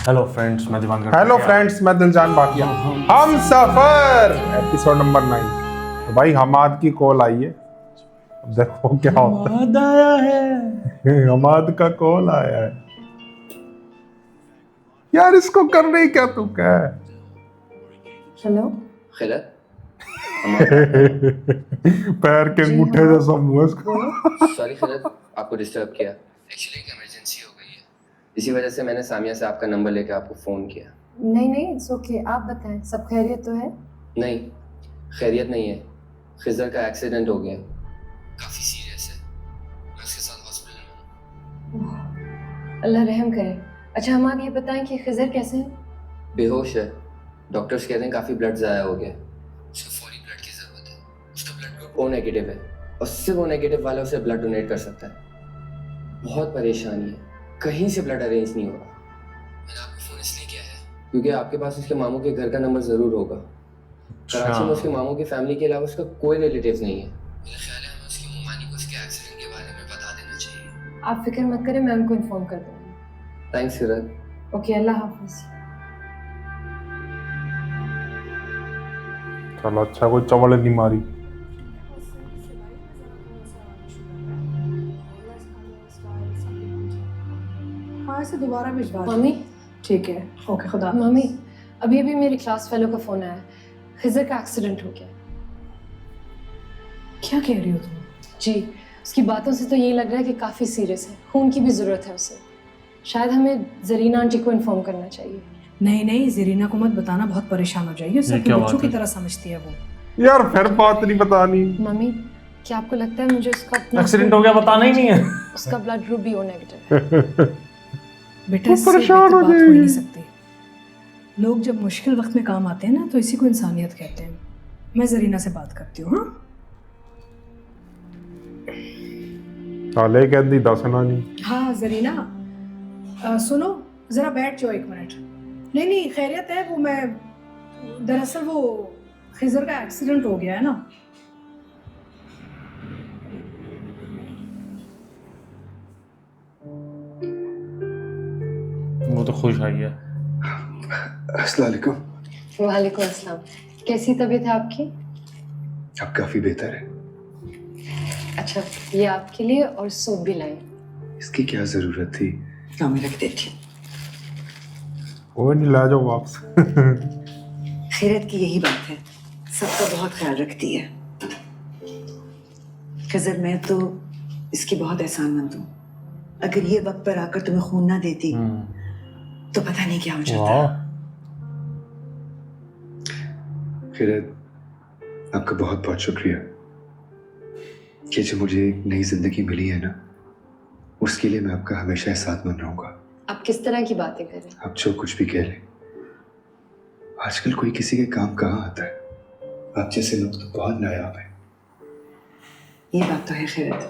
Hello friends, मैं दिवानगढ़। Hello friends, मैं दिलजान भाटिया। हम सफर एपिसोड नंबर 9। तो भाई हमाद की कॉल आई है। अब देखो क्या होता हमाद आया है। है। हमाद का कॉल आया है यार, इसको कर रही क्या तू क्या है? हेलो खिलत पैर के जी, अंगूठे हाँ। जैसा मुंह है इसका। बोलो। सॉरी खिलत, आपको डिस्टर्ब किया। एक्चुअली एक इमरजेंसी हो गई है, इसी वजह से मैंने सामिया से आपका नंबर लेकर आपको फ़ोन किया। नहीं नहीं, इट्स ओके। आप बताएं, सब खैरियत तो है? नहीं, खैरियत नहीं है। खिज़र का एक्सीडेंट हो गया, काफ़ी सीरियस है। मैं उसके साथ हॉस्पिटल में हूँ। अल्लाह रहम करे। अच्छा हमारे ये बताएं कि खिज़र कैसे हैं? बेहोश है। डॉक्टर्स कहते हैं काफ़ी ब्लड ज़ाया हो गया, उसको फौरी ब्लड की ज़रूरत है। उसका ब्लड ग्रुप ओ नेगेटिव है और सिर्फ ओ नेगेटिव वाला उसे ब्लड डोनेट कर सकता है। बहुत परेशानी है, कहीं से ब्लड अरेंज नहीं हो रहा। मैंने आपको फ़ोन इसलिए किया है क्योंकि आपके पास उसके मामू के घर का नंबर ज़रूर होगा। कराची में उसके मामू की फैमिली के अलावा उसका कोई रिलेटिव नहीं है। मेरा ख्याल है हमें उसकी मम्मानी को उसके एक्सीडेंट के बारे में बता देना चाहिए। आप फिक्र मत करें, मैं उनको इन्फॉर्म कर दूँगी। थैंक्स खिरत। ओके, अल्लाह हाफिज़। चलो अच्छा, कोई चवल नहीं मारी। हाँ, इसे दोबारा भिजवा दो। मम्मी, ठीक है, ओके, खुदा। मम्मी, अभी अभी मेरी क्लास फेलो का फ़ोन आया। खिज़र का एक्सीडेंट हो गया। क्या कह रही हो तुम? जी, उसकी बातों से तो यही लग रहा है कि काफ़ी सीरियस है, खून की भी ज़रूरत है उसे। शायद हमें जरीना आंटी को इन्फॉर्म करना चाहिए। नहीं नहीं, जरीना को मत बताना, बहुत परेशान हो जाएगी। उसे अपने बच्चों की तरह समझती है वो। यार फिर बात नहीं बतानी। मम्मी, क्या आपको लगता है मुझे उसका अपना एक्सीडेंट हो गया बताना ही नहीं है। उसका ब्लड ग्रुप भी ओ नेगेटिव है। बेटा, इससे परेशान बेहतर हो बात हो ही जाएगी। नहीं सकती। लोग जब मुश्किल वक्त में काम आते हैं ना, तो इसी को इंसानियत कहते हैं। मैं जरीना से बात करती हूँ। हाँ, साले कहती दसना नहीं। हाँ जरीना, सुनो, जरा बैठ जाओ 1 मिनट। नहीं नहीं, खैरियत है। वो मैं दरअसल वो खिज़र का एक्सीडेंट हो गया है ना। वो तो खुश आई है। अस्सलाम वालेकुम। वालेकुम अस्सलाम। कैसी तबीयत है आपकी? अब काफ़ी बेहतर है। अच्छा, ये आपके लिए और सूप भी लाई। इसकी क्या ज़रूरत थी? मैं रख देती हूँ। वो नहीं ला जाओ वापस। खैरत की यही बात है, सबका बहुत ख्याल रखती है। खिज़र, मैं तो इसकी बहुत एहसानमंद हूँ। अगर ये वक्त पर आकर तुम्हें खून ना देती तो पता नहीं क्या हो जाता। खैरत, आपका बहुत बहुत शुक्रिया। कि जो मुझे एक नई ज़िंदगी मिली है ना, उसके लिए मैं आपका हमेशा एहसानमंद रहूँगा। आप किस तरह की बातें कर रहे हैं? आप जो कुछ भी कह लें, आजकल कोई किसी के काम कहाँ आता है। आप जैसे लोग तो बहुत नायाब हैं। ये बात तो है खैरत।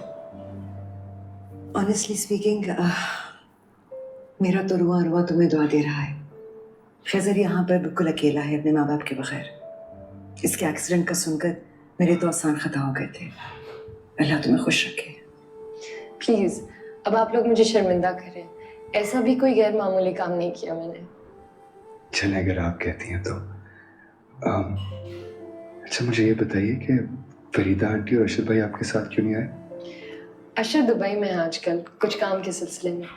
ऑनेस्टली स्पीकिंग, मेरा तो रुआ रुआ तुम्हें दुआ दे रहा है। खिज़र यहाँ पर बिल्कुल अकेला है, अपने माँ बाप के बगैर। इसके एक्सीडेंट का सुनकर मेरे तो आसान खता हो गए थे। अल्लाह तुम्हें खुश रखे। प्लीज, अब आप लोग मुझे शर्मिंदा करें। ऐसा भी कोई गैर मामूली काम नहीं किया मैंने। चले, अगर आप कहती हैं तो। अच्छा, मुझे ये बताइए कि फरीदा आंटी और अरशद भाई आपके साथ क्यों नहीं आए? अशर दुबई में है आजकल, कुछ काम के सिलसिले में,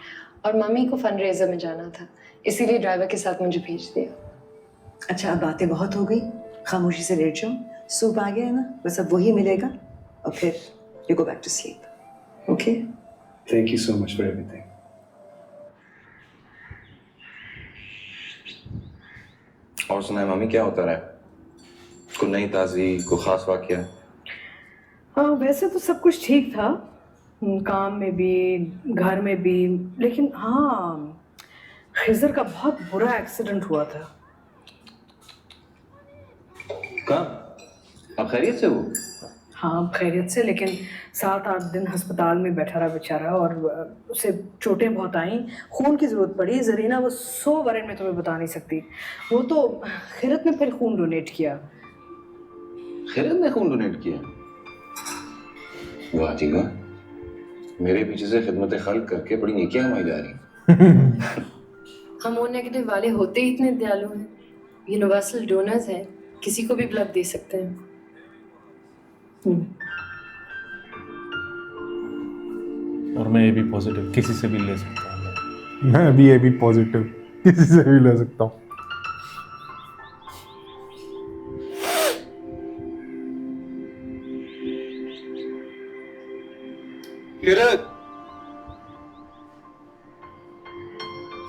और मम्मी को फंड रेजर में जाना था, इसीलिए ड्राइवर के साथ मुझे भेज दिया। अच्छा, अब बातें बहुत हो गई, खामोशी से लेट जाओ। सूप आ गया है ना, बस अब वही मिलेगा और फिर you go back to sleep. Okay? Thank you so much for everything. और सुनाए मम्मी, क्या होता रहा है? कोई नई ताज़ी, कोई खास वाकया? हाँ, वैसे तो सब कुछ ठीक था, काम में भी, घर में भी। लेकिन हाँ, खिज़र का बहुत बुरा एक्सीडेंट हुआ था। कहाँ? अब खैरियत से वो? हाँ, खैरियत से, लेकिन 7-8 दिन अस्पताल में बैठा रहा बेचारा, और उसे चोटें बहुत आईं, खून की ज़रूरत पड़ी। जरीना वो 100 बारे में तुम्हें बता नहीं सकती। वो तो खैरत ने फिर खून डोनेट किया। खैरियत ने खून डोनेट किया? वाह जी वाह, मेरे पीछे से खिदमत खल्क करके बड़ी नेकियां कमाई जा रही। हम ओ नेगेटिव वाले होते ही इतने दयालु हैं, यूनिवर्सल डोनर्स हैं, किसी को भी ब्लड दे सकते हैं। और मैं ये भी पॉजिटिव किसी से भी ले सकता हूँ। मैं भी ये भी पॉजिटिव किसी से भी ले सकता हूँ।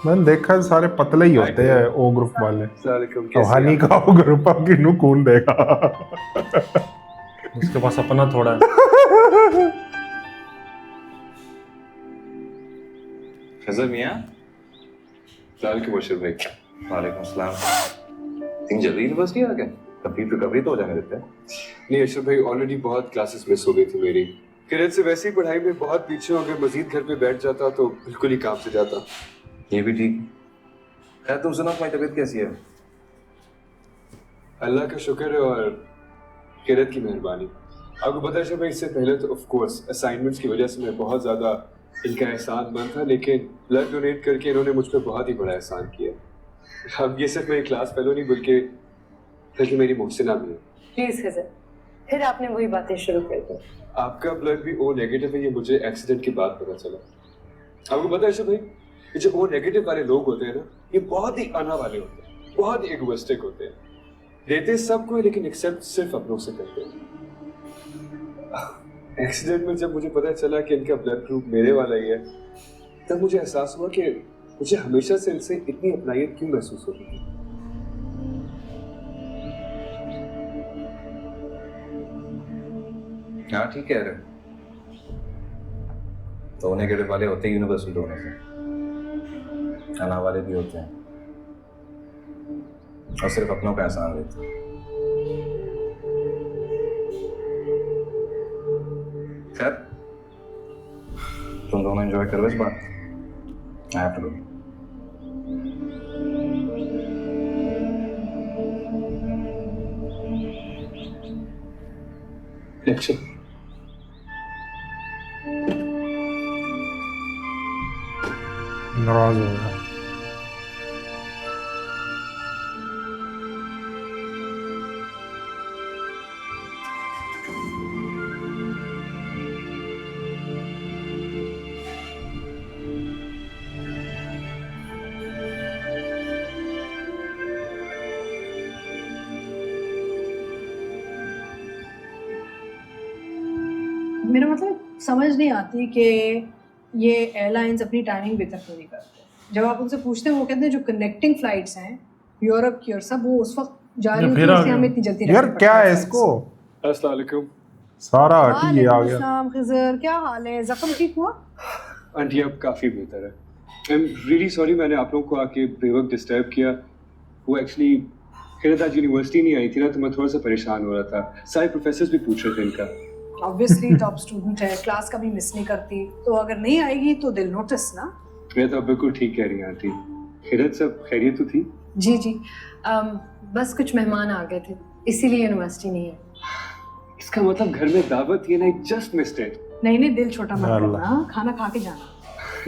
मैंने देखा सारे पतले ही होते हैं ओ ग्रुप वाले। तो हनी का ओ ग्रुप आपकी नु कौन देगा? उसके पास अपना थोड़ा है। खजर मियाँ वालेकुम अशरफ भाई। वालेकुम सलाम। इतनी जल्दी यूनिवर्सिटी आ गए? कंप्लीट रिकवरी तो हो जाने देते हैं। नहीं अशरफ भाई, ऑलरेडी बहुत क्लासेस मिस हो गई थी मेरी। किरत से वैसे ही पढ़ाई में बहुत पीछे हो गए, मजीद घर पे बैठ जाता तो बिल्कुल ही काम से जाता। ये भी ठीक। खैर तुम सुनो, तुम्हारी तबीयत कैसी है? अल्लाह का शुक्र है और किरत की मेहरबानी। आपको पता है अशरफ भाई, इससे पहले तो ऑफ कोर्स असाइनमेंट्स की वजह से मैं बहुत ज़्यादा इनका एहसानमंद था, लेकिन ब्लड डोनेट करके इन्होंने मुझ पर बहुत ही बड़ा एहसान किया। अब ये सिर्फ मेरी क्लास फेलो नहीं बल्कि मेरी मुहसिना भी है। प्लीज खजर, फिर आपने वही बातें शुरू कर दी। आपका ब्लड भी ओ नेगेटिव है, ये मुझे एक्सीडेंट के बाद पता चला। आपको पता है अशरफ भाई, ये जो ओ नेगेटिव वाले लोग होते हैं ना, ये बहुत ही अना वाले होते हैं, बहुत ही इगोइस्टिक होते हैं, देते सबको है लेकिन एक्सेप्ट सिर्फ अपनों से करते हैं। एक्सीडेंट में जब मुझे पता चला कि इनका ब्लड ग्रुप मेरे वाला ही है, तब मुझे एहसास हुआ कि मुझे हमेशा से इनसे इतनी अपनाइयत क्यों महसूस होती थी। हाँ ठीक कह रहे हो। तो नेगेटिव वाले होते हैं यूनिवर्सल डोनर्स हैं, अना वाले भी होते हैं और सिर्फ अपनों का एहसान लेते हैं। खैर तुम दोनों एंजॉय करो इस बात। I have to go. अच्छा नाराज हो गया। मेरा मतलब समझ नहीं आती कि ये एयरलाइंस अपनी टाइमिंग बेहतर क्यों नहीं करते। जब आप उनसे पूछते हैं वो कहते हैं जो कनेक्टिंग फ्लाइट्स हैं यूरोप की और सब, वो उस वक्त जा रही होती है, इसलिए हमें इतनी जल्दी यार क्या है इसको? अस्सलाम वालेकुम। सारा हटी ये आ गया। वालेकुम खिज़र, क्या हाल है? जख्म ठीक हुआ? आंटी अब काफ़ी बेहतर है। आई एम रियली सॉरी, मैंने आप लोगों को आके बेवक्त डिस्टर्ब किया। वो एक्चुअली किरत आज यूनिवर्सिटी नहीं आई थी ना, तो मैं थोड़ा सा परेशान हो रहा था। सारे प्रोफेसर्स भी पूछ रहे थे इनका। ऑब्वियसली टॉप स्टूडेंट है, क्लास कभी मिस नहीं करती, तो अगर नहीं आएगी तो दिल नोटिस ना। मैं तो बिल्कुल ठीक कह रही हैं आंटी। किरत सब खैरियत तो थी? जी जी, बस कुछ मेहमान आ गए थे, इसीलिए यूनिवर्सिटी नहीं है। इसका मतलब घर में दावत थी ना, आई जस्ट मिस्ड इट। नहीं नहीं, दिल छोटा मत करना, खाना खा के जाना।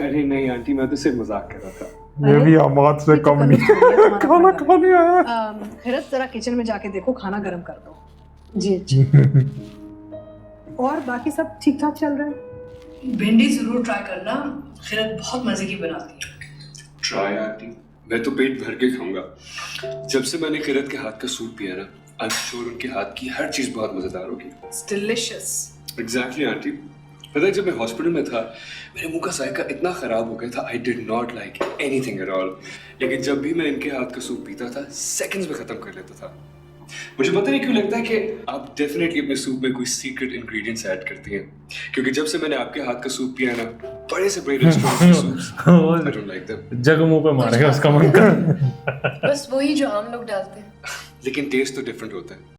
अरे नहीं आंटी, मैं तो सिर्फ मजाक कर रहा था। ये भी हमाद से कम नहीं। खाना खाने आया। खैरत जरा किचन में जाके देखो, खाना गर्म कर दो। जी जी। और बाकी सब ठीक ठाक चल रहा है? भिंडी जरूर ट्राई करना, खैरत बहुत मजे की बनाती है। ट्राई आंटी, मैं तो पेट भर के खाऊंगा। जब से मैंने किरत के हाथ का सूप पिया ना, आई एम श्योर उनके हाथ की हर चीज बहुत मजेदार होगी। It's delicious. Exactly aunty. पता है जब मैं हॉस्पिटल में था, मेरे मुंह का जायका इतना खराब हो गया था, I did not like anything at all. लेकिन जब भी मैं इनके हाथ का सूप पीता था, सेकंड्स में खत्म कर लेता था। मुझे पता नहीं क्यों लगता है कि आप डेफिनेटली अपने सूप में कोई सीक्रेट इंग्रेडिएंट्स ऐड करती हैं, क्योंकि जब से मैंने आपके हाथ का सूप पिया ना, बड़े से बड़े रेस्टोरेंट के soups, I don't like them. Jug मुंह पे मारेगा उसका मन कर। बस वही जो आम लोग डालते हैं। लेकिन टेस्ट तो डिफरेंट होता है।